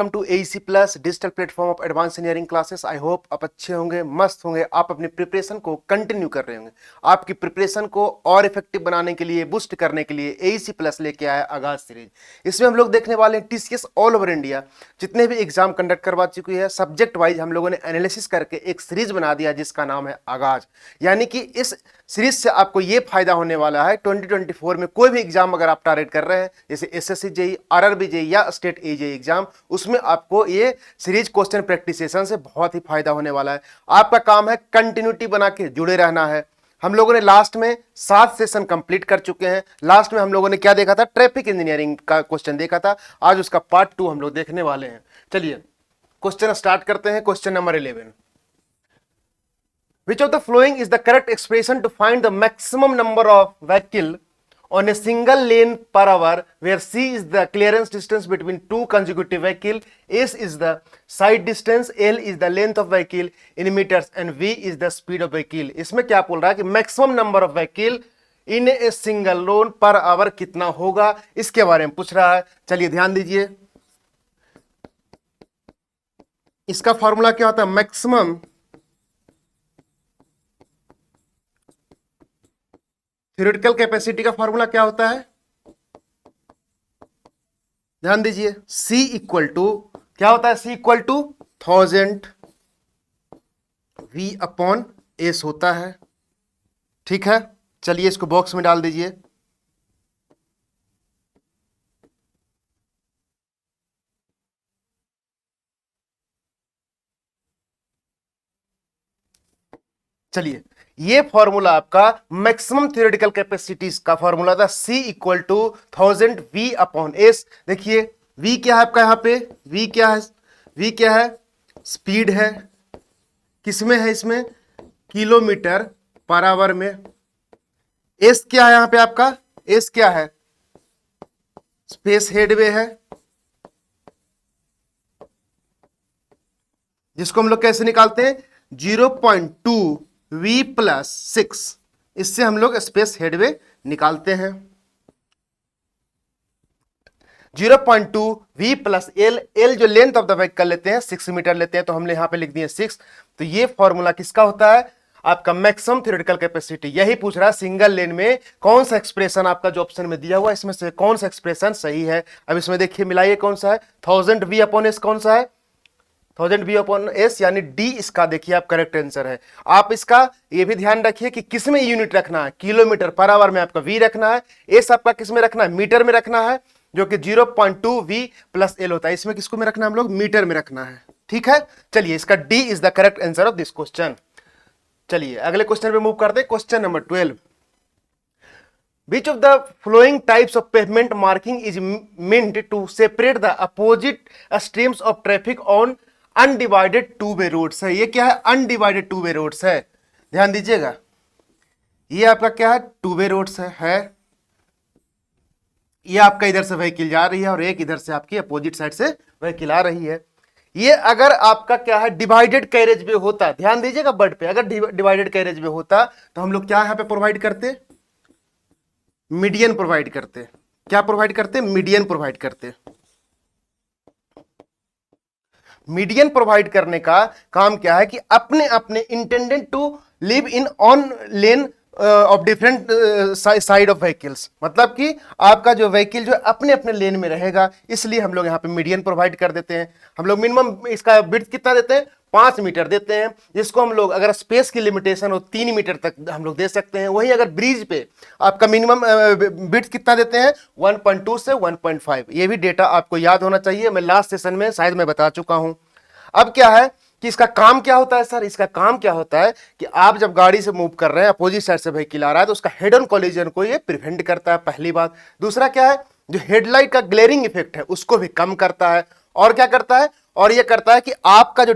Welcome to AEC plus digital platform of advance engineering classes. I hope आप अच्छे होंगे, मस्त होंगे, आप अपनी प्रिपरेशन को कंटिन्यू कर रहे होंगे। आपकी प्रिपरेशन को और इफेक्टिव बनाने के लिए, बूस्ट करने के लिए एईसी प्लस लेके आया आगाज सीरीज। इसमें हम लोग देखने वाले हैं टीसीएस ऑल ओवर इंडिया जितने भी एग्जाम कंडक्ट करवा चुकी है, सब्जेक्ट वाइज हम लोगों ने एनालिसिस करके एक सीरीज बना दिया जिसका नाम है आगाज। यानी कि इस सीरीज से आपको ये फायदा होने वाला है 2024 में कोई भी एग्जाम अगर आप टारगेट कर रहे हैं, जैसे एसएससी जेई, आरआरबी जेई या स्टेट एजेई एग्जाम, उसमें आपको ये सीरीज क्वेश्चन प्रैक्टिस सेशन से बहुत ही फायदा होने वाला है। आपका काम है कंटिन्यूटी बना के जुड़े रहना है। हम लोगों ने लास्ट में 7 सेशन कंप्लीट कर चुके हैं। लास्ट में हम लोगों ने क्या देखा था? ट्रैफिक इंजीनियरिंग का क्वेश्चन देखा था। आज उसका पार्ट 2 हम लोग देखने वाले हैं। चलिए क्वेश्चन स्टार्ट करते हैं। Question number 11, which of the following is the correct expression to find the maximum number of vehicle on a single lane per hour, where c is the clearance distance between two consecutive vehicle, s is the side distance, l is the length of vehicle in meters and v is the speed of vehicle। इसमें क्या बोल रहा है कि maximum number of vehicle in a single loan per hour कितना होगा, इसके बारे में पूछ रहा है। चलिए ध्यान दीजिए, इसका फॉर्मूला क्या होता है? मैक्सिमम थ्योरेटिकल कैपेसिटी का फॉर्मूला क्या होता है? ध्यान दीजिए, C इक्वल टू क्या होता है? C equal to 1000 V upon S होता है। ठीक है, चलिए इसको बॉक्स में डाल दीजिए। चलिए, ये फॉर्मूला आपका मैक्सिमम थ्योरेटिकल कैपेसिटीज का फॉर्मूला था। C equal to 1000 V upon S. देखिए V क्या है आपका? यहां पे V क्या है? V क्या है? स्पीड है। किसमें है? इसमें किलोमीटर पर आवर में। एस क्या है यहां पे आपका? एस क्या है? स्पेस हेडवे है, जिसको हम लोग कैसे निकालते हैं? 0.2 V प्लस 6, इससे हम लोग स्पेस हेडवे निकालते हैं। 0.2 V प्लस एल, एल जो लेंथ ऑफ द व्हीकल लेते हैं 6 मीटर लेते हैं, तो हमने यहां पे लिख दिए 6। तो ये फॉर्मूला किसका होता है? आपका मैक्सिमम थ्योरेटिकल कैपेसिटी। यही पूछ रहा है सिंगल लेन में कौन सा एक्सप्रेशन आपका जो ऑप्शन में दिया हुआ है इसमें से कौन सा एक्सप्रेशन सही है। अब इसमें देखिए मिलाइए कौन सा है। 1000 V अपॉन एस कौन सा है? 1000 V अपॉन एस, यानी डी इसका देखिए आप करेक्ट आंसर है। आप इसका ये भी ध्यान रखिए कि किस में यूनिट रखना है। किलोमीटर पर आवर में आपका V रखना है, एस आपका किस में रखना है? मीटर में रखना है, जो कि 0.2 V प्लस एल होता है। इसमें किसको में रखना है? हम लोग मीटर में रखना है। ठीक है, चलिए इसका D is the correct answer of this question. चलिए अगले क्वेश्चन पे मूव करते हैं। Question number 12, which of the following types of pavement marking is meant to separate the opposite streams of traffic on undivided two way roads है? ये क्या है? Undivided two way roads है। ध्यान दीजिएगा, ये आपका क्या है? टू वे रोड्स है। ये आपका इधर से व्हीकल जा रही है और एक इधर से आपकी अपोजिट साइड से व्हीकल आ रही है। ये अगर आपका क्या है? डिवाइडेड कैरेज वे होता, ध्यान दीजिएगा वर्ड पे, अगर डिवाइडेड कैरेज वे होता तो हम लोग क्या यहां पे प्रोवाइड करते? मीडियन प्रोवाइड करते। क्या प्रोवाइड करते? मीडियन प्रोवाइड करते। मीडियन प्रोवाइड करने का काम क्या है कि अपने अपने intended to live in on lane of different side of vehicles, मतलब कि आपका जो व्हीकल जो अपने अपने लेन में रहेगा, इसलिए हम लोग यहाँ पे मीडियन प्रोवाइड कर देते हैं। हम लोग मिनिमम इसका विड्थ कितना देते हैं? 5 मीटर देते हैं, जिसको हम लोग अगर स्पेस की लिमिटेशन हो 3 मीटर तक हम लोग दे सकते हैं। वहीं अगर ब्रिज पे आपका मिनिमम विड्थ कितना देते हैं? 1.2 से 1.5। ये भी डेटा आपको याद होना चाहिए, मैं लास्ट सेशन में शायद मैं बता चुका हूं। अब क्या है कि इसका काम क्या होता है सर? इसका काम क्या होता है कि आप जब गाड़ी से मूव कर रहे हैं, अपोजिट साइड से व्हीकल आ रहा है, तो उसका हेड ऑन कोलिजन को ये प्रिवेंट करता है, पहली बात। दूसरा क्या है? जो हेडलाइट का ग्लेरिंग इफेक्ट है उसको भी कम करता है। और क्या करता है? और ये करता है कि आपका जो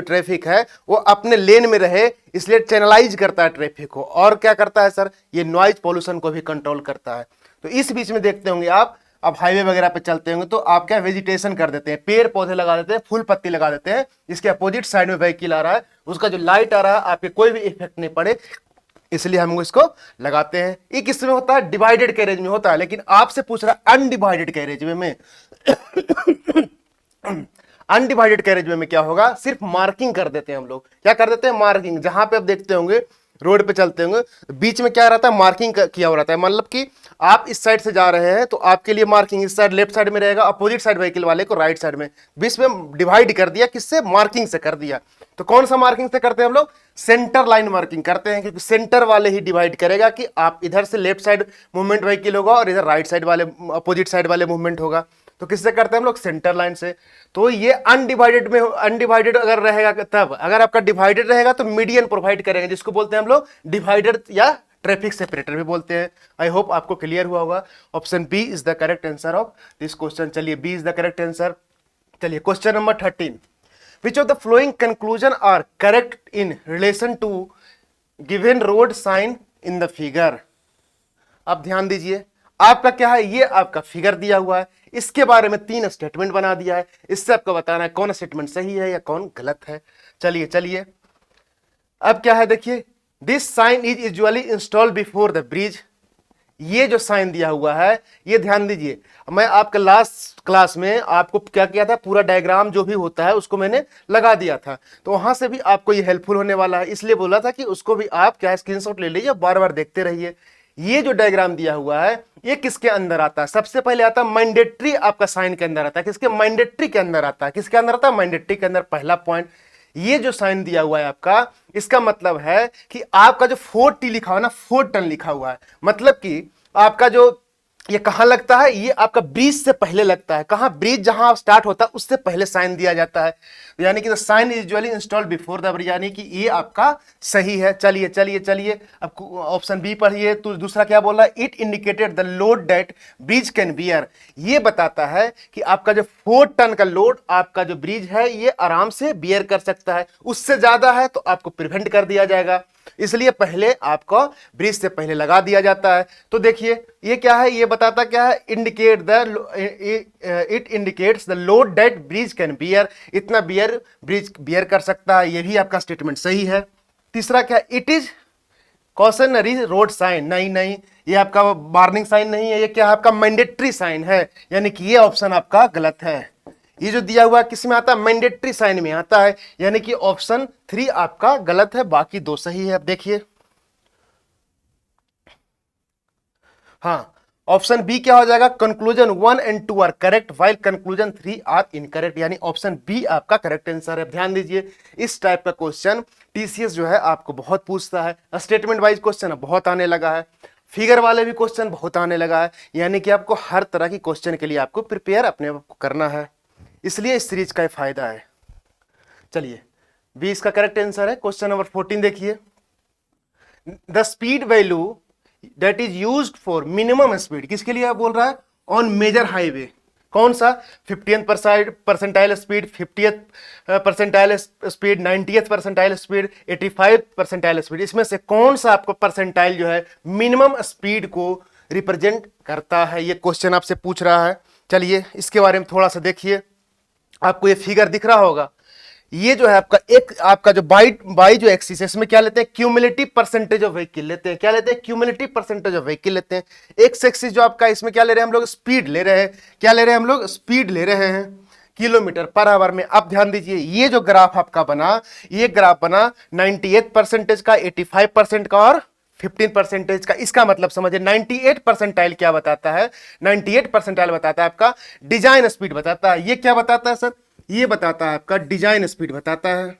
ट्रैफिक है वो अपने लेन में रहे, इसलिए चैनलाइज करता है ट्रैफिक को। और क्या करता है सर? ये नॉइज पोल्यूशन को भी कंट्रोल करता है। तो इस बीच में देखते होंगे आप हाईवे वगैरह पे चलते होंगे तो आप क्या वेजिटेशन कर देते हैं, पेड़ पौधे लगा देते हैं, फूल पत्ती लगा देते हैं, इसके अपोजिट साइड में व्हीकल आ रहा है, उसका जो लाइट आ रहा है आपके कोई भी इफेक्ट नहीं पड़े, इसलिए हम इसको लगाते हैं। ये किस में होता है? डिवाइडेड कैरेज में होता है। लेकिन आपसे पूछ रहा है अनडिवाइडेड कैरेज में अनडिवाइडेड कैरेजवे में क्या होगा, सिर्फ मार्किंग कर देते हैं हम लोग, क्या कर देते हैं, मार्किंग। जहां पे आप देखते होंगे रोड पे चलते होंगे तो बीच में क्या रहता है, मार्किंग किया हुआ रहता है। मतलब कि आप इस साइड से जा रहे हैं तो आपके लिए मार्किंग इस साइड लेफ्ट साइड में रहेगा, अपोजिट साइड व्हीकल वाले को राइट साइड में। बीच में डिवाइड कर दिया, किससे, मार्किंग से कर दिया। तो कौन सा मार्किंग से करते हैं हम लोग, सेंटर लाइन मार्किंग करते हैं, क्योंकि सेंटर वाले ही डिवाइड करेगा कि आप इधर से लेफ्ट साइड मूवमेंट व्हीकल होगा और इधर राइट साइड वाले अपोजिट साइड वाले मूवमेंट होगा। तो किससे करते हैं हम लोग, सेंटर लाइन से। तो ये अनडिवाइडेड में, अनडिवाइडेड अगर रहेगा तब, अगर आपका डिवाइडेड रहेगा तो मीडियन प्रोवाइड करेंगे, जिसको बोलते हैं हम लोग डिवाइडर या ट्रैफिक सेपरेटर भी बोलते हैं। आई होप आपको क्लियर हुआ होगा। Option B is the correct answer of this question. चलिए B is the correct answer. चलिए question number 13, which of the following conclusion are correct in relation to given road sign in the figure. आप ध्यान दीजिए, आपका क्या है, ये आपका फिगर दिया हुआ है, इसके बारे में 3 स्टेटमेंट बना दिया है, इससे आपको बताना है कौन स्टेटमेंट सही है या कौन गलत है। चलिए चलिए अब क्या है, देखिए, this sign is usually installed before the bridge. ये जो साइन दिया हुआ है, ये ध्यान दीजिए, मैं आपका लास्ट क्लास में आपको क्या किया था, पूरा डायग्राम जो भी होता है उसको मैंने लगा दिया था, तो वहां से भी आपको ये हेल्पफुल होने वाला है, इसलिए बोला था कि उसको भी आप क्या स्क्रीनशॉट ले लीजिए, बार बार देखते रहिए। ये जो डायग्राम दिया हुआ है ये किसके अंदर आता है, सबसे पहले आता है मैंडेटरी, आपका साइन के अंदर आता है, किसके, मैंडेटरी के अंदर आता है, किसके अंदर आता है, मैंडेटरी के अंदर। पहला पॉइंट, ये जो साइन दिया हुआ है आपका, इसका मतलब है कि आपका जो 4T लिखा हुआ है ना, 4 टन लिखा हुआ है, मतलब कि आपका जो ये कहां लगता है, ये आपका ब्रिज से पहले लगता है। कहां, ब्रिज जहां स्टार्ट होता है उससे पहले साइन दिया जाता है, यानी कि sign is usually installed before the bridge, यानी कि ये आपका सही है। चलिए चलिए चलिए अब ऑप्शन बी पढ़िए, तो दूसरा क्या बोल रहा है, it indicated the load that bridge can bear. ये बताता है कि आपका जो 4 टन का लोड आपका जो ब्रिज है ये आराम से बियर कर सकता है, उससे ज्यादा है तो आपको प्रिवेंट कर दिया जाएगा, इसलिए पहले आपको ब्रिज से पहले लगा दिया जाता है। तो देखिए ये क्या है, ये बताता क्या है, it indicates the load that bridge can bear, इतना बियर ब्रिज बियर कर सकता है, ये भी आपका स्टेटमेंट सही है। तीसरा क्या, it is cautionary road sign, नहीं नहीं, ये आपका वार्निंग साइन नहीं है, ये क्या है, आपका मैंडेटरी साइन है, यानी कि ये ऑप्शन आपका गलत है। ये जो दिया हुआ है किस में आता है, मैंडेटरी साइन में आता है, यानी कि ऑप्शन 3 आपका गलत है, बाकी 2 सही है। अब देखिए, हाँ, ऑप्शन बी क्या हो जाएगा, conclusion 1 and 2 are correct while conclusion 3 are incorrect, यानी ऑप्शन बी आपका करेक्ट आंसर है। ध्यान दीजिए, इस टाइप का क्वेश्चन टीसीएस जो है आपको बहुत पूछता है, स्टेटमेंट वाइज क्वेश्चन बहुत आने लगा है, फिगर वाले भी क्वेश्चन बहुत आने लगा है, यानी कि आपको हर तरह की क्वेश्चन के लिए आपको प्रिपेयर अपने आप को करना है, इसलिए इस सीरीज का फायदा है। चलिए बी इसका करेक्ट आंसर है। क्वेश्चन नंबर 14 देखिए, the speed value that is used for minimum speed, किसके लिए बोल रहा है, ऑन मेजर हाईवे, कौन सा, 50th percentile speed, 50th percentile speed, 90th percentile speed, 85th percentile speed, इसमें से कौन सा आपको परसेंटाइल जो है मिनिमम स्पीड को रिप्रेजेंट करता है, ये क्वेश्चन आपसे पूछ रहा है। चलिए इसके बारे में थोड़ा सा देखिए, आपको ये फिगर दिख रहा होगा, ये जो है आपका एक आपका जो बाई जो एक्सिस है, इसमें क्या लेते हैं, क्यूमुलेटिव परसेंटेज ऑफ व्हीकल लेते हैं, क्या लेते हैं, क्यूमुलेटिव परसेंटेज ऑफ व्हीकल लेते हैं। एक्स एक्सिस जो आपका, इसमें क्या ले रहे हैं हम लोग, स्पीड ले रहे हैं, क्या ले रहे हैं हम लोग, स्पीड ले रहे हैं किलोमीटर पर आवर में। अब ध्यान दीजिए, ये जो ग्राफ आपका बना, ये ग्राफ बना 98 परसेंटेज का, 85% का और 15 परसेंटेज का। इसका मतलब समझिए 98 परसेंटाइल क्या बताता है, 98 परसेंटाइल बताता है आपका डिजाइन स्पीड बताता है। ये क्या बताता है सर, ये बताता है आपका डिजाइन स्पीड बताता है,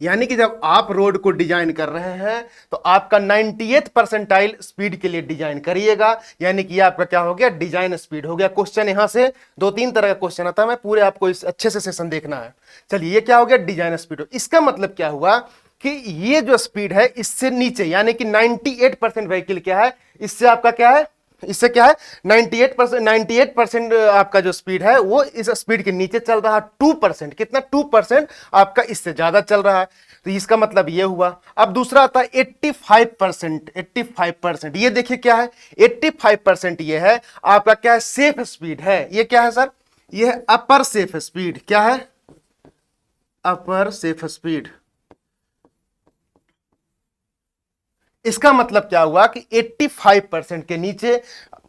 यानी कि जब आप रोड को डिजाइन कर रहे हैं तो आपका 98th परसेंटाइल स्पीड के लिए डिजाइन करिएगा, यानी कि आपका क्या हो गया, डिजाइन स्पीड हो गया। क्वेश्चन यहां से 2-3 तरह का क्वेश्चन आता है, मैं पूरे आपको इस अच्छे से सेशन देखना है। चलिए ये क्या हो गया, डिजाइन स्पीड। इसका मतलब क्या हुआ कि ये जो स्पीड है इससे नीचे, यानी कि 98% व्हीकल क्या है, इससे आपका क्या है, इससे क्या है 98% आपका जो स्पीड है वो इस स्पीड के नीचे चल रहा है। 2%, कितना, 2% आपका इससे ज्यादा चल रहा है, तो इसका मतलब ये हुआ। अब दूसरा आता है 85%, 85%, ये देखिए क्या है, 85% ये है आपका क्या है, सेफ स्पीड है। ये क्या है सर, ये है अपर सेफ स्पीड, क्या है, अपर सेफ स्पीड। इसका मतलब क्या हुआ कि 85% के नीचे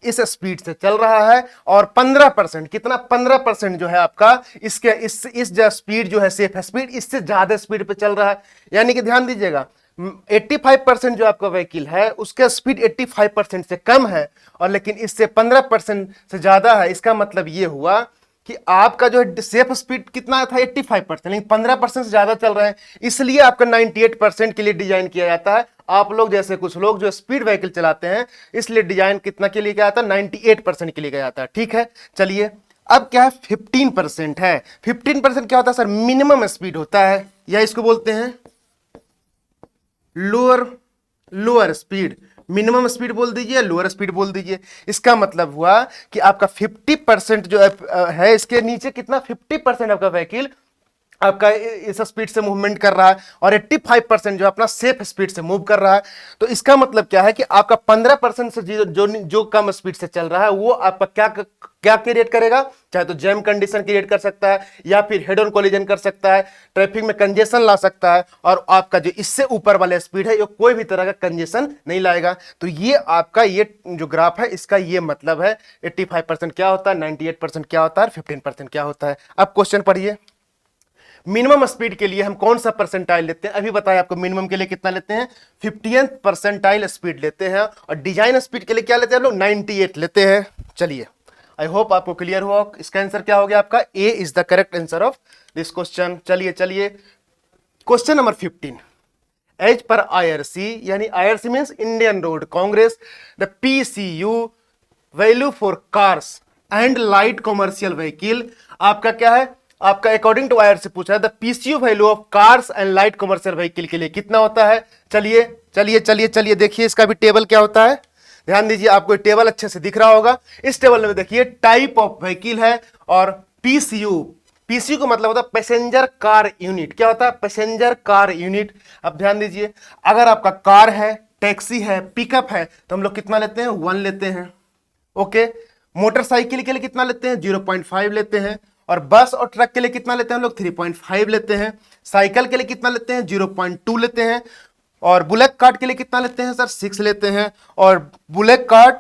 इस स्पीड से चल रहा है, और 15% कितना, 15% जो है आपका इसके इस जो स्पीड जो है सेफ स्पीड, इससे ज्यादा स्पीड पे चल रहा है। यानी कि ध्यान दीजिएगा, 85% जो आपका व्हीकल है उसका स्पीड 85% से कम है, और लेकिन इससे 15% से ज्यादा है। इसका मतलब ये हुआ कि आपका जो है सेफ स्पीड कितना था, 85%, लेकिन 15% से ज्यादा चल रहे हैं, इसलिए आपका 98% के लिए डिजाइन किया जाता है। आप लोग जैसे कुछ लोग जो स्पीड व्हीकल चलाते हैं, इसलिए डिजाइन कितना के लिए किया जाता है, 98% के लिए किया जाता है। ठीक है, चलिए अब क्या है, 15% है। 15% क्या होता है सर, मिनिमम स्पीड होता है, या इसको बोलते हैं lower lower speed. Minimum speed बोल दीजिए, लोअर स्पीड बोल दीजिए। इसका मतलब हुआ कि आपका 50% जो है इसके नीचे कितना, 50% आपका व्हीकल आपका इस स्पीड से मूवमेंट कर रहा है, और 85% जो अपना सेफ स्पीड से मूव कर रहा है। तो इसका मतलब क्या है कि आपका 15% से जो कम स्पीड से चल रहा है वो आपका क्या क्रिएट करेगा, चाहे तो जैम कंडीशन क्रिएट कर सकता है, या फिर हेड ऑन कोलिजन कर सकता है, ट्रैफिक में कंजेशन ला सकता है, और आपका जो इससे ऊपर वाला स्पीड है ये कोई भी तरह का कंजेशन नहीं लाएगा। तो ये आपका ये जो ग्राफ है इसका ये मतलब है 85% क्या होता है, 98% क्या होता है, 15% क्या होता है। अब क्वेश्चन पढ़िए। मिनिमम स्पीड के लिए हम कौन सा परसेंटाइल लेते हैं, अभी बताया आपको मिनिमम के लिए कितना लेते हैं, 50th परसेंटाइल स्पीड लेते हैं, और डिजाइन स्पीड के लिए क्या लेते हैं हम लोग, 98 लेते हैं। चलिए, आई होप आपको क्लियर हुआ। इसका आंसर क्या हो गया आपका, A is the correct answer of this question. चलिए चलिए, question number 15। As per IRC, यानी IRC means Indian Road Congress, the PCU value for cars and light commercial vehicle, आपका क्या है, आपका अकॉर्डिंग टू आईआरसी पूछा है the PCU value of cars and light commercial vehicle के लिए कितना होता है। चलिए चलिए चलिए चलिए, देखिए इसका भी टेबल क्या होता है, ध्यान दीजिए, आपको टेबल अच्छे से दिख रहा होगा। इस टेबल में देखिए टाइप ऑफ व्हीकल है, और पीसीयू, पीसीयू का मतलब होता है पैसेंजर कार यूनिट। क्या होता है, पैसेंजर कार यूनिट। अब ध्यान दीजिए, अगर आपका कार है, टैक्सी है, पिकअप है, तो हम लोग कितना लेते हैं, 1 लेते हैं। ओके, मोटरसाइकिल के लिए कितना लेते हैं, 0.5 लेते हैं, और बस और ट्रक के लिए कितना लेते हैं हम लोग, 3.5 लेते हैं। साइकिल के लिए कितना लेते हैं, 0.2 लेते हैं, और बुलेट कार्ट के लिए कितना लेते हैं सर, 6 लेते हैं, और बुलेट कार्ट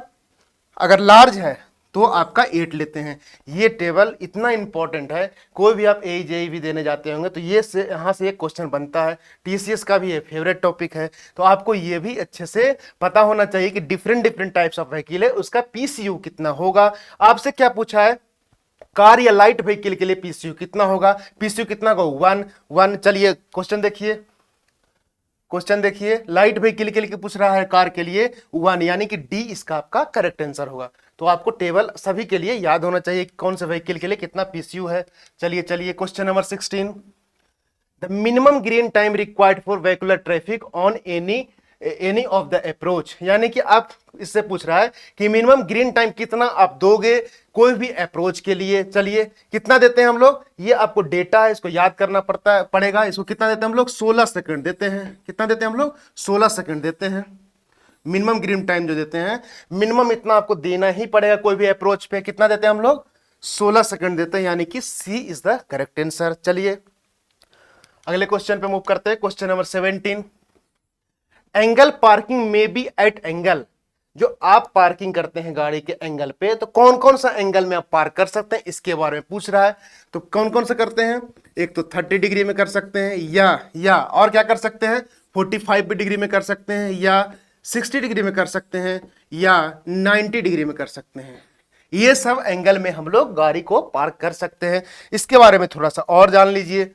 अगर लार्ज है तो आपका 8 लेते हैं। ये टेबल इतना इंपॉर्टेंट है, कोई भी आप AEJE भी देने जाते होंगे तो ये से यहां से एक क्वेश्चन बनता है। TCS का भी ये फेवरेट टॉपिक है, तो आपको ये भी अच्छे से पता होना चाहिए कि different different types of vehicle है, उसका पीसीयू कितना होगा। आपसे क्या पूछा है, कार या लाइट व्हीकल के लिए पीसीयू कितना होगा, पीसीयू कितना होगा, 1। चलिए क्वेश्चन देखिए, क्वेश्चन देखिए, लाइट व्हीकल के लिए पूछ रहा है, कार के लिए 1, यानी कि डी इसका आपका करेक्ट आंसर होगा। तो आपको टेबल सभी के लिए याद होना चाहिए कौन से व्हीकल के लिए कितना पीसीयू है। चलिए चलिए, question number 16। The minimum green time required for vehicular traffic on any of the approach, यानी कि आप इससे पूछ रहा है कि मिनिमम ग्रीन टाइम कितना आप दोगे कोई भी अप्रोच के लिए। चलिए कितना देते हैं हम लोग, ये आपको डेटा है, इसको याद करना पड़ेगा। इसको कितना देते हैं हम लोग, 16 सेकंड देते हैं। कितना देते हैं हम लोग, 16 सेकंड देते हैं। मिनिमम ग्रीन टाइम जो देते हैं, मिनिमम इतना आपको देना ही पड़ेगा कोई भी अप्रोच पे। कितना देते हैं हम लोग, 16 सेकंड देते हैं, यानी कि सी इज द करेक्ट आंसर। चलिए अगले क्वेश्चन पे मूव करते हैं, क्वेश्चन नंबर 17। एंगल पार्किंग में बी एट एंगल, जो आप पार्किंग करते हैं गाड़ी के एंगल पे, तो कौन कौन सा एंगल में आप पार्क कर सकते हैं इसके बारे में पूछ रहा है। तो कौन कौन सा करते हैं, एक तो 30 डिग्री में कर सकते हैं, या और क्या कर सकते हैं, 45 डिग्री में कर सकते हैं, या 60 डिग्री में कर सकते हैं, या 90 डिग्री में कर सकते हैं। ये सब एंगल में हम लोग गाड़ी को पार्क कर सकते हैं। इसके बारे में थोड़ा सा और जान लीजिए।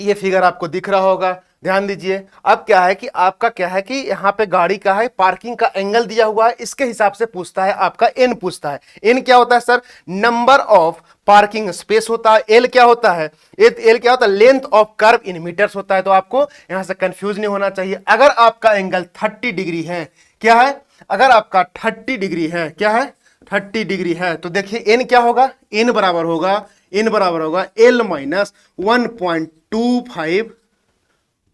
ये फिगर आपको दिख रहा होगा, ध्यान दीजिए। अब क्या है कि आपका क्या है कि यहाँ पे गाड़ी का है, पार्किंग का एंगल दिया हुआ है, इसके हिसाब से पूछता है आपका एन पूछता है। एन क्या होता है sir, number of parking space होता है। एल क्या होता है, एल क्या होता है, length of curve in metres होता है। तो आपको यहां से कंफ्यूज नहीं होना चाहिए। अगर आपका एंगल 30 डिग्री है, क्या है, अगर आपका 30 डिग्री है, क्या है, 30 डिग्री है, तो देखिए एन क्या होगा, एन बराबर होगा L minus 1.25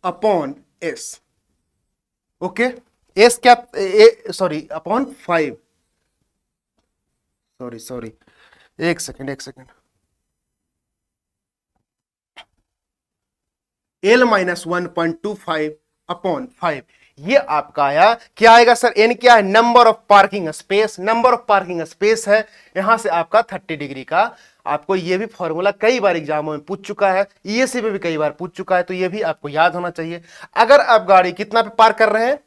upon S. Okay, S क्या, सॉरी अपॉन 5, सॉरी एक सेकेंड, एल माइनस 1.25 अपॉन 5, ये आपका आया, क्या आएगा सर, एन क्या है, number of parking space, number of parking space है, यहां से आपका 30 डिग्री का। आपको ये भी फॉर्मूला कई बार एग्जामों में पूछ चुका है, ईएससी में भी कई बार पूछ चुका है, तो ये भी आपको याद होना चाहिए। अगर आप गाड़ी कितना पे पार्क कर रहे हैं,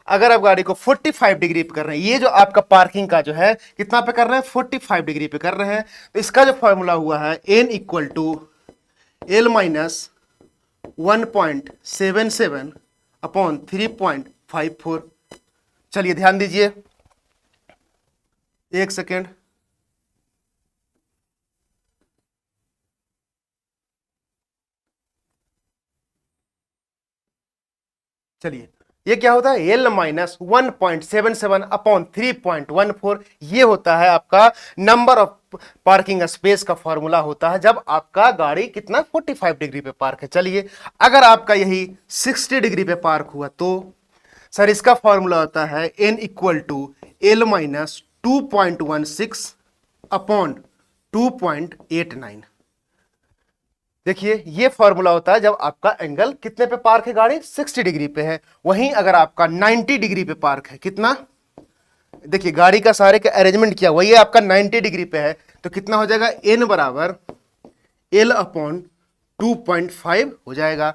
अगर आप गाड़ी को 45 डिग्री पे कर रहे हैं, ये जो आपका पार्किंग का जो है कितना पे कर रहे हैं, 45 डिग्री पे कर रहे हैं, तो इसका जो फॉर्मूला हुआ है N equal to L minus 1.77 upon 3.54। चलिए ध्यान दीजिए, एक सेकेंड, चलिए ये क्या होता है, एल माइनस 1.77 अपॉन 3.14, ये होता है आपका नंबर ऑफ पार्किंग स्पेस का फॉर्मूला होता है जब आपका गाड़ी कितना 45 डिग्री पे पार्क है। चलिए अगर आपका यही 60 डिग्री पे पार्क हुआ तो सर इसका फॉर्मूला होता है N equal to L minus 2.16 upon 2.89। देखिए ये फॉर्मूला होता है जब आपका एंगल कितने पे पार्क है, गाड़ी 60 डिग्री पे है। वहीं अगर आपका 90 डिग्री पे पार्क है, कितना, देखिए गाड़ी का सारे का अरेंजमेंट किया वही आपका 90 डिग्री पे है, तो कितना हो जाएगा, एन बराबर एल अपॉन 2.5 हो जाएगा।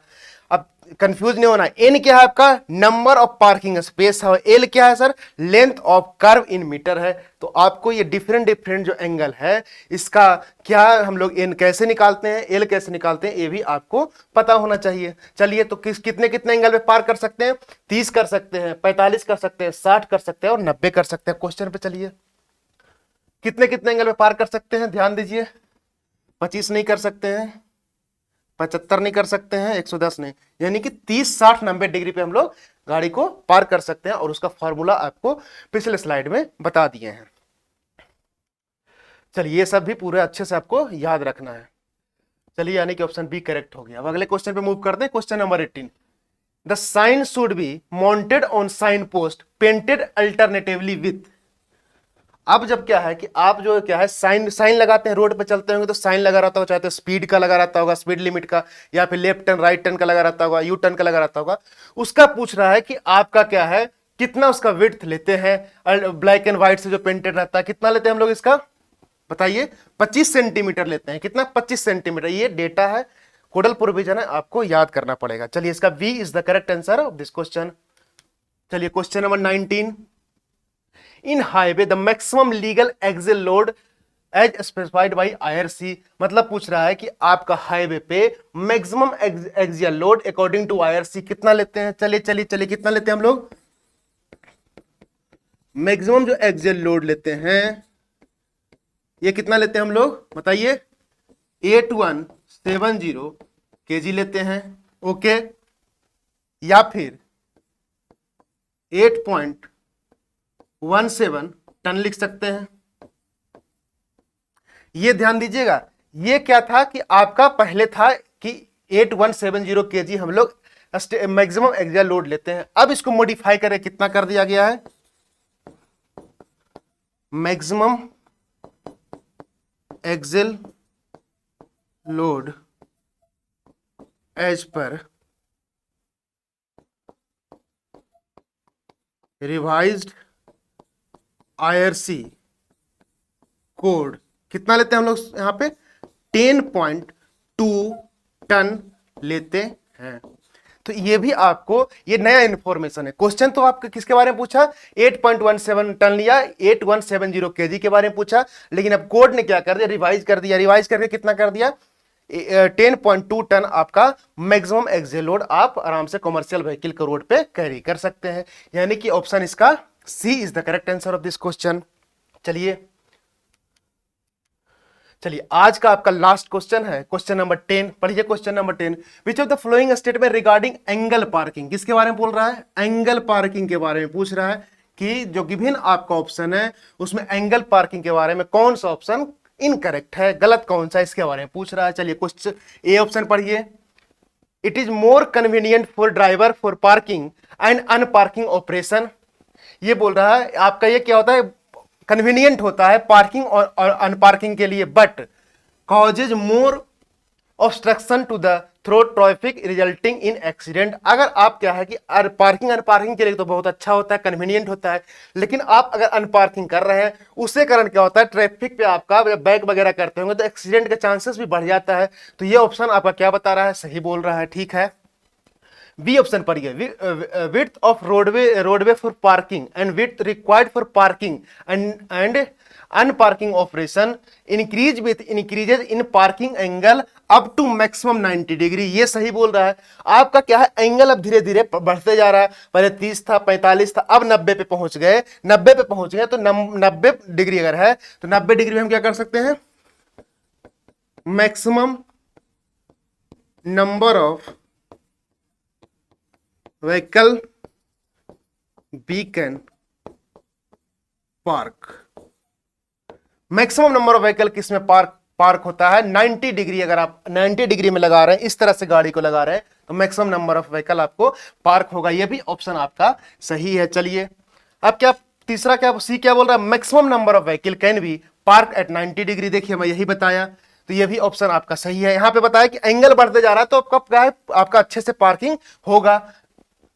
अब कंफ्यूज नहीं होना, एन क्या है आपका नंबर ऑफ पार्किंग स्पेस है, एल क्या है sir length of curve in metre है। तो आपको ये डिफरेंट डिफरेंट जो एंगल है इसका क्या हम लोग एन कैसे निकालते हैं, एल कैसे निकालते हैं, ये भी आपको पता होना चाहिए। चलिए तो कितने कितने एंगल पे पार कर सकते हैं, 30 कर सकते हैं, 45 कर सकते हैं, 60 कर सकते हैं और 90 कर सकते हैं। क्वेश्चन पे चलिए, कितने कितने एंगल पे पार कर सकते हैं, ध्यान दीजिए, 25 नहीं कर सकते हैं, 75 नहीं कर सकते हैं, 110 नहीं, यानी कि 30, 60, 90 डिग्री पे हम लोग गाड़ी को पार कर सकते हैं। और उसका फॉर्मूला आपको पिछले स्लाइड में बता दिए हैं। चलिए ये सब भी पूरे अच्छे से आपको याद रखना है। चलिए यानी कि ऑप्शन बी करेक्ट हो गया। अब अगले क्वेश्चन पे मूव करते हैं, question number 18। The sign should be mounted on sign post painted alternatively with. अब जब क्या है कि आप जो क्या है साइन साइन लगाते हैं, रोड पे चलते होंगे तो साइन लगा रहता होगा, चाहे तो स्पीड का लगा रहता होगा, स्पीड लिमिट का, या फिर लेफ्ट टर्न राइट टर्न का लगा रहता होगा, यू टर्न का लगा रहता होगा। उसका पूछ रहा है कि आपका क्या है, कितना उसका विड्थ लेते हैं, ब्लैक एंड व्हाइट से जो पेंटेड रहता है कितना लेते हैं हम लोग इसका, बताइए, 25 सेंटीमीटर लेते हैं। कितना, 25 सेंटीमीटर। ये डेटा है, कोडल प्रोविजन है, आपको याद करना पड़ेगा। चलिए इसका B is the correct answer of this question. चलिए question number 19। In highway the maximum legal axle load as specified by IRC। मतलब पूछ रहा है कि आपका हाईवे पे maximum axial load according to IRC कितना लेते हैं। चलिए चलिए चलिए कितना लेते हैं हम लोग, मैक्सिमम जो एक्सियल लोड लेते हैं ये कितना लेते हैं हम लोग, बताइए, 8170 kg लेते हैं, ओके, या फिर 8.17 टन लिख सकते हैं। ये ध्यान दीजिएगा, ये क्या था कि आपका पहले था कि 8170 kg हम लोग मैक्सिमम एक्सियल लोड लेते हैं। अब इसको मॉडिफाई करके कितना कर दिया गया है, maximum axial load as per revised IRC code कितना लेते हैं हम लोग यहां पे, 10.2 टन लेते हैं। तो ये भी आपको ये नया इंफॉर्मेशन है। क्वेश्चन तो आपको किसके बारे में पूछा, 8.17 टन लिया, 8170 kg के बारे में पूछा, लेकिन अब कोड ने क्या कर दिया, रिवाइज कर दिया। रिवाइज करके कितना कर दिया, 10.2 टन आपका मैक्सिमम एक्सियल लोड आप आराम से कमर्शियल व्हीकल के रोड पे कैरी कर सकते हैं। यानी कि ऑप्शन इसका C is the correct answer of this question. चलिए चलिए आज का आपका लास्ट क्वेश्चन है क्वेश्चन नंबर 10। पढ़िए question number 10। Which of the following statement regarding angle parking, किसके बारे में बोल रहा है, एंगल पार्किंग के बारे में पूछ रहा है कि जो गिवन आपका ऑप्शन है उसमें एंगल पार्किंग के बारे में कौन सा ऑप्शन इनकरेक्ट है, गलत कौन सा, इसके बारे में पूछ रहा है। चलिए क्वेश्चन ए ऑप्शन पढ़िए, it is more convenient for driver for parking and unparking operation. ये बोल रहा है आपका ये क्या होता है, कन्वीनियंट होता है पार्किंग और अनपार्किंग के लिए, but causes more obstruction to the through traffic resulting in accident. अगर आप क्या है कि पार्किंग अनपार्किंग के लिए तो बहुत अच्छा होता है, कन्वीनियंट होता है, लेकिन आप अगर अनपार्किंग कर रहे हैं उससे कारण क्या होता है, ट्रैफिक पे आपका बैक वगैरह करते होंगे तो एक्सीडेंट के चांसेस भी बढ़ जाता है। तो ये ऑप्शन आपका क्या बता रहा है, सही बोल रहा है, ठीक है। बी ऑप्शन पढ़िए, width of roadway for parking and width required for parking and unparking operation increase with increases in parking angle up to maximum 90 degree. ये सही बोल रहा है। आपका क्या है, एंगल अब धीरे धीरे बढ़ते जा रहा है, पहले 30 था, 45 था, अब 90 पे पहुंच गए। 90 पे पहुंच गए तो 90 डिग्री अगर है तो 90 डिग्री में हम क्या कर सकते हैं, maximum number of vehicle we can park. Maximum number of vehicle किसमें पार्क होता है, 90 डिग्री। अगर आप 90 डिग्री में लगा रहे हैं, इस तरह से गाड़ी को लगा रहे हैं, तो मैक्सिमम नंबर ऑफ व्हीकल आपको पार्क होगा। ये भी ऑप्शन आपका सही है। चलिए अब क्या, तीसरा क्या, सी क्या बोल रहा है, maximum number of vehicle can be park at 90 degree. देखिए मैं यही बताया, तो ये भी ऑप्शन आपका सही है। यहां पे बताया कि एंगल बढ़ते जा रहा है तो आपका क्या है, आपका अच्छे से पार्किंग होगा।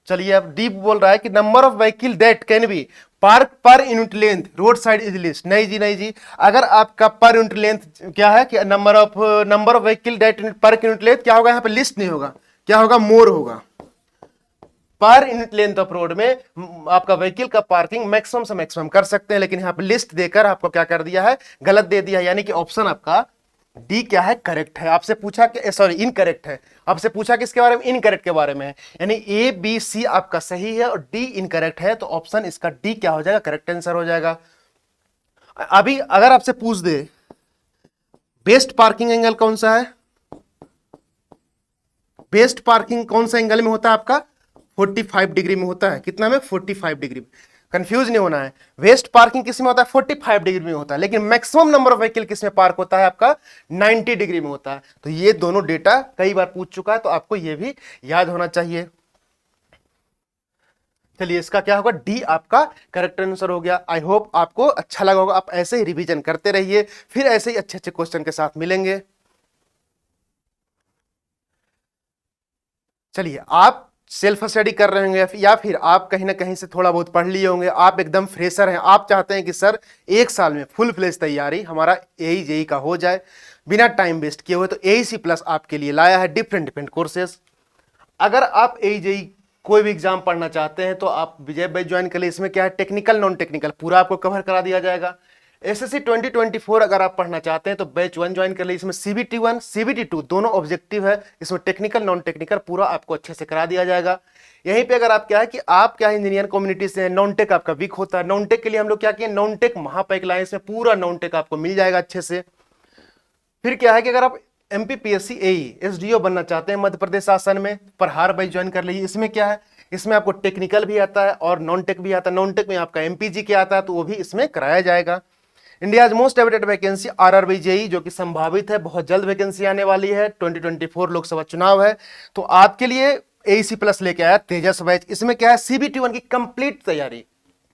चलिए अब डी बोल रहा है कि number of vehicle that can be park per unit length road side is list. नहीं जी, नहीं जी, अगर आपका पर यूनिट लेंथ क्या है कि number of vehicle that per unit length क्या होगा, यहां पे लिस्ट नहीं होगा, क्या होगा, मोर होगा। Per unit length of road में आपका व्हीकल का पार्किंग मैक्सिमम से मैक्सिमम कर सकते हैं, लेकिन यहां पे लिस्ट देकर आपको क्या कर दिया है, गलत दे दिया है। यानी कि ऑप्शन आपका डी क्या है, करेक्ट है। आपसे पूछा कि सॉरी इनकरेक्ट है, आपसे पूछा किसके बारे में, इनकरेक्ट के बारे में है। यानी ए बी सी आपका सही है और डी इनकरेक्ट है, तो ऑप्शन इसका डी क्या हो जाएगा, करेक्ट आंसर हो जाएगा। अभी अगर आपसे पूछ दे बेस्ट पार्किंग एंगल कौन सा है, बेस्ट पार्किंग कौन सा एंगल में होता है आपका, 45 डिग्री में होता है। कितना में, 45 डिग्री में। कंफ्यूज नहीं होना है, वेस्ट पार्किंग किस में होता है, 45 डिग्री में होता है, लेकिन मैक्सिमम नंबर ऑफ व्हीकल किस में पार्क होता है आपका, 90 डिग्री में होता है। तो ये दोनों डेटा कई बार पूछ चुका है, तो आपको ये भी याद होना चाहिए। चलिए इसका क्या होगा, डी आपका करेक्ट आंसर हो गया। आई होप आपको अच्छा लगा होगा। आप ऐसे ही रिवीजन करते रहिए, फिर ऐसे ही अच्छे अच्छे क्वेश्चन के साथ मिलेंगे। चलिए आप सेल्फ स्टडी कर रहे होंगे या फिर आप कहीं ना कहीं से थोड़ा बहुत पढ़ लिए होंगे, आप एकदम फ्रेशर हैं, आप चाहते हैं कि सर एक साल में फुल फ्लेज तैयारी हमारा एई जेई का हो जाए बिना टाइम वेस्ट किए हुए, तो एईसी प्लस आपके लिए लाया है डिफरेंट डिफरेंट कोर्सेज। अगर आप एई जेई कोई भी एग्जाम पढ़ना चाहते हैं तो आप विजय बैच ज्वाइन कर लिए। इसमें क्या है, टेक्निकल नॉन टेक्निकल पूरा आपको कवर करा दिया जाएगा। एसएससी 2024 अगर आप पढ़ना चाहते हैं तो बैच 1 ज्वाइन कर लिए। इसमें सीबीटी 1 सीबीटी 2 दोनों ऑब्जेक्टिव है, इसमें टेक्निकल नॉन टेक्निकल पूरा आपको अच्छे से करा दिया जाएगा। यहीं पे अगर आप क्या है कि आप क्या इंजीनियर कम्युनिटी से नॉन टेक आपका वीक होता है, नॉन टेक के लिए हम लोग क्या किए, नॉन टेक महापैक लाइंस में पूरा नॉन टेक आपको मिल जाएगा अच्छे से। फिर क्या है कि अगर आप एमपीपीएससी एई एसडीओ बनना चाहते हैं मध्य प्रदेश शासन में, प्रहार बैच ज्वाइन कर लीजिए। इसमें क्या है, इसमें आपको टेक्निकल भी आता है और नॉन टेक भी आता है। नॉन टेक में आपका एमपीजी क्या आता है तो वो भी इसमें कराया जाएगा। India most awaited vacancy RRB JE जो कि संभावित है, बहुत जल्द वैकेंसी आने वाली है, 2024 लोकसभा चुनाव है, तो आपके लिए एईसी प्लस लेके आया तेजस बैच। इसमें क्या है, सीबीटी 1 की कंप्लीट तैयारी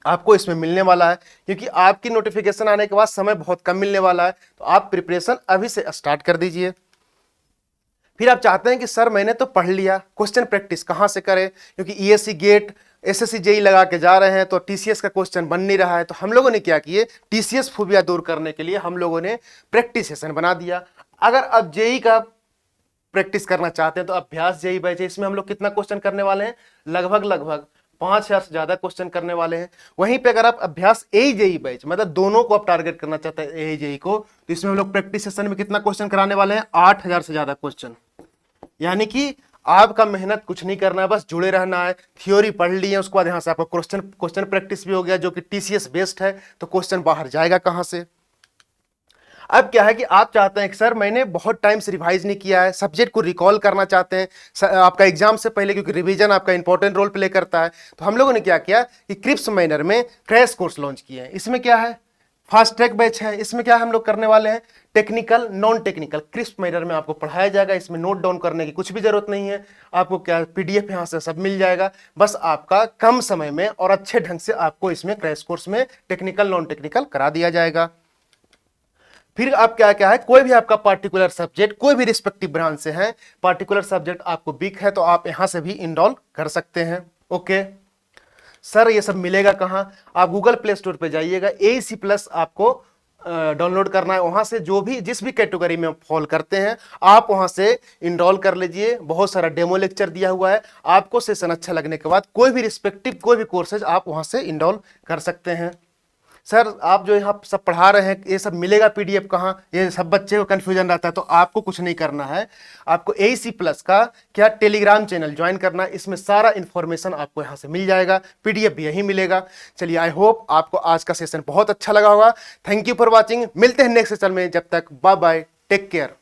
आपको इसमें मिलने वाला है, क्योंकि आपकी नोटिफिकेशन आने के बाद समय बहुत कम मिलने वाला है, तो आप प्रिपरेशन अभी से स्टार्ट कर दीजिए। फिर आप चाहते हैं कि सर मैंने तो पढ़ लिया, क्वेश्चन प्रैक्टिस कहां से करें, क्योंकि ईएससी गेट एसएससी जेई लगा के जा रहे हैं तो टीसीएस का क्वेश्चन बन नहीं रहा है। तो हम लोगों ने क्या किए, टीसीएस फोबिया दूर करने के लिए हम लोगों ने प्रैक्टिस सेशन बना दिया। अगर आप जेई का प्रैक्टिस करना चाहते हैं तो अभ्यास जेई बैच है, इसमें हम लोग कितना क्वेश्चन करने वाले हैं, लगभग 5000 से ज्यादा क्वेश्चन करने वाले हैं। वहीं पे अगर आप अभ्यास एई जेई बैच मतलब दोनों को आप टारगेट करना चाहते हैं एई जेई को, तो इसमें हम लोग प्रैक्टिस सेशन में कितना क्वेश्चन कराने वाले हैं, 8000 से ज्यादा क्वेश्चन। यानी कि आपका मेहनत कुछ नहीं करना है, बस जुड़े रहना है। थ्योरी पढ़ ली है, उसके बाद यहां से आपका क्वेश्चन प्रैक्टिस भी हो गया, जो कि टीसीएस बेस्ड है, तो क्वेश्चन बाहर जाएगा कहां से। अब क्या है कि आप चाहते हैं कि सर मैंने बहुत टाइम से रिवाइज नहीं किया है, सब्जेक्ट को रिकॉल करना चाहते हैं आपका एग्जाम से पहले, क्योंकि रिवीजन आपका इंपॉर्टेंट रोल प्ले करता है। तो हम लोगों ने क्या किया कि क्रिप्स मैनर में क्रैश कोर्स लॉन्च किए हैं। इसमें क्या है, फास्ट ट्रैक बैच है। इसमें क्या हम लोग करने वाले हैं, technical non technical crisp manner में आपको पढ़ाया जाएगा। इसमें नोट डाउन करने की कुछ भी जरूरत नहीं है, आपको क्या पीडीएफ यहां से सब मिल जाएगा। बस आपका कम समय में और अच्छे ढंग से आपको इसमें क्रैश कोर्स में टेक्निकल नॉन टेक्निकल करा दिया जाएगा। फिर आप क्या क्या है, कोई भी आपका पार्टिकुलर सब्जेक्ट, कोई भी रिस्पेक्टिव ब्रांच से है, पार्टिकुलर सब्जेक्ट आपको वीक है तो आप यहां से भी इनरोल कर सकते हैं। ओके सर, ये सब मिलेगा कहाँ? आप गूगल प्ले स्टोर पे जाइएगा, AEC प्लस आपको डाउनलोड करना है। वहां से जो भी जिस भी कैटेगरी में फॉल करते हैं आप वहां से इनरोल कर लीजिए। बहुत सारा डेमो लेक्चर दिया हुआ है, आपको सेशन अच्छा लगने के बाद कोई भी रिस्पेक्टिव कोई भी कोर्सेज आप वहां से इनरोल कर सकते हैं। सर आप जो यहाँ सब पढ़ा रहे हैं ये सब मिलेगा PDF कहाँ? ये सब बच्चे को कंफ्यूजन रहता है। तो आपको कुछ नहीं करना है, आपको AEC प्लस का क्या टेलीग्राम चैनल ज्वाइन करना है, इसमें सारा इंफॉर्मेशन आपको यहाँ से मिल जाएगा, PDF भी यहीं मिलेगा। चलिए, आई होप आपको आज का सेशन बहुत अच्छा लगा होगा। थैंक यू फॉर वॉचिंग, मिलते हैं नेक्स्ट सेशन में, जब तक बाय बाय, टेक केयर।